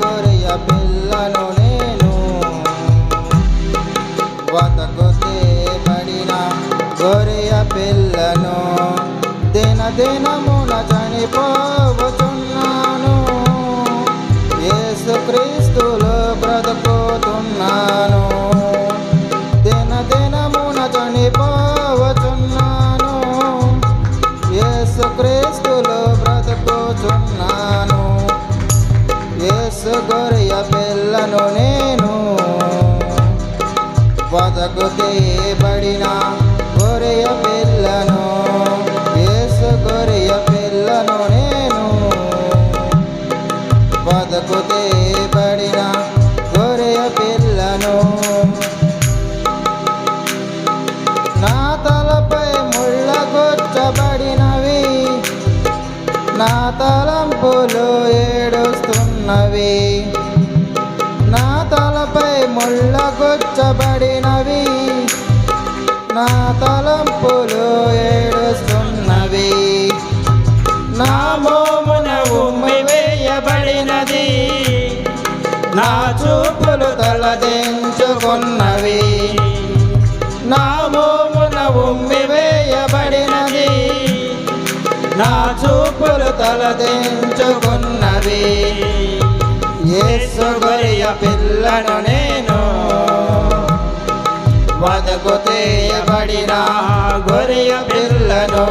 గొర్రె పిల్లను నేను, వదకు తేబడిన గొర్రె పిల్లను. దినమున చనిపోవచున్నాను, యేసుక్రీస్తులో బ్రతుకుతున్నాను. దినమున చనిపోవచున్నాను, యేసుక్రీస్తులో బ్రతుకుతున్నాను. యేసు గొర్రె పిల్లను నేను, వదకు తేబడిన గొర్రె పిల్లను. యేసు గొర్రె పిల్లను నేను, వదకు తేబడిన గొర్రె పిల్లను. నా తలపై ముళ్ళ గుచ్చబడినవి, నా తలంపులు ఏడుస్తున్నవి. నా తలపై ముళ్ళ గుచ్చబడినవి, నా తలంపులు ఏడుస్తున్నవి. నా మోమున ఉమ్మి వేయబడినది, నా చూపులు తలదించుకున్నవి. నా మోమున ఉమ్మి వేయబడినది, నా చూపులు తలదించుకున్నవి. యేసు గొర్రె పిల్లను నేను, వదకు తేయబడిన గొర్రె పిల్లను.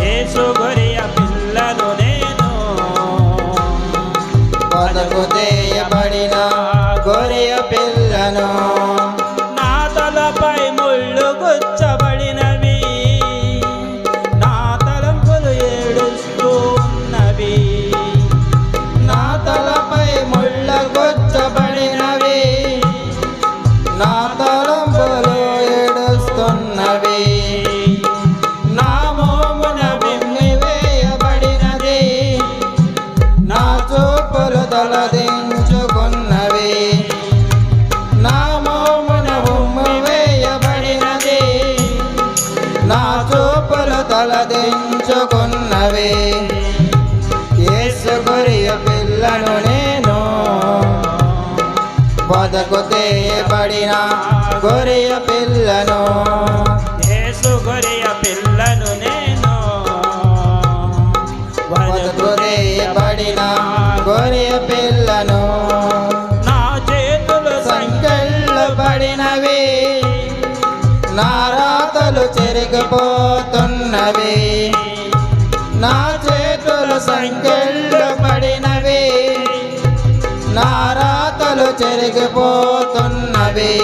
యేసు గొర్రె పిల్లను నేను, వదకు తేయబడిన గొర్రె పిల్లను. నా తలపై ముళ్ళు గుచ్చబడినవి, నా తలంపులు ఏడుస్తూ ఉన్నవి. నా తలపై ముళ్ళ గుచ్చబడినవి, నా తలంపులు ఏడుస్తున్నవి. నా మోమున ఉమ్మి వేయబడినది, నా చూపులు తలదించుకున్నవి. నా మోమున ఉమ్మి వేయబడినది, నా చూపులు తలదించుకున్నవి. యేసు గొర్రె పిల్లను నేను, వదకు తేయబడిన గొర్రె పిల్లను. యేసు గొర్రె పిల్లను నేను, వదకు తేయబడిన గొర్రె పిల్లను. నా చేతులు సంకెళ్ళు పడినవి, నా రాతలు చెరిగిపోతున్నవి. నా చేతులు సంకెళ్ళు పడినవి, నా రాతలు చెరిగిపోతున్నవి.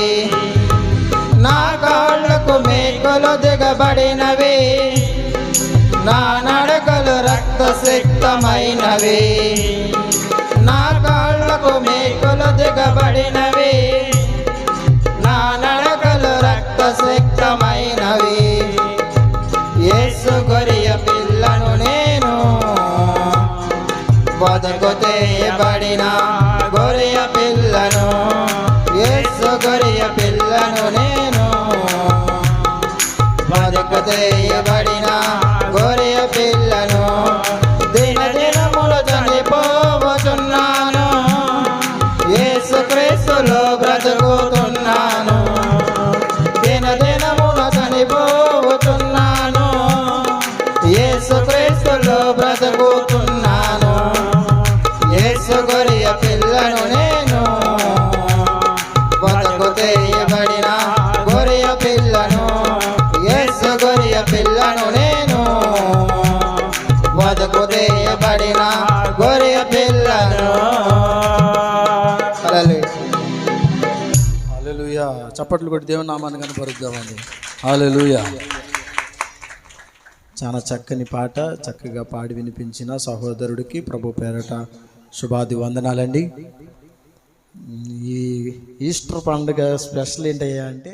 నా కాళ్ళకు మేకులు దిగబడినవి, నా నడకలు రక్తసిక్తమైనవి. నా కాళ్ళకు మేకులు దిగబడినవి, నా నడకలు రక్తసిక్తమైనవి. యేసు గొర్రె పిల్లను నేను, వదకు తేయబడిన గొర్రె పిల్లను. యేసు గొర్రె పిల్లను నేను, వదకు తేయబడిన గొర్రె పిల్లను. దినములు చనిపోవచున్నాను, యేసుక్రీస్తులో బ్రతుకుతున్నాను. దినములు చనిపోవచున్నాను, యేసుక్రీస్తులో బ్రతుకుతున్నాను. యేసు గొర్రె పిల్లను నేను, వదకు తేయబడిన గొర్రె పిల్లను. యేసు గొర్రె పిల్లను నేను, వదకు తేయబడిన గొర్రె పిల్లను. హల్లెలూయా. చప్పట్లు కొట్టి దేవుని నామాన్ని కనపరుద్దామండి. హల్లెలూయా. చాలా చక్కని పాట చక్కగా పాడి వినిపించిన సహోదరుడికి ప్రభు పేరట శుభాది వందనాలండి. ఈ ఈస్టర్ పండుగ స్పెషల్ ఏంటయ్యా అంటే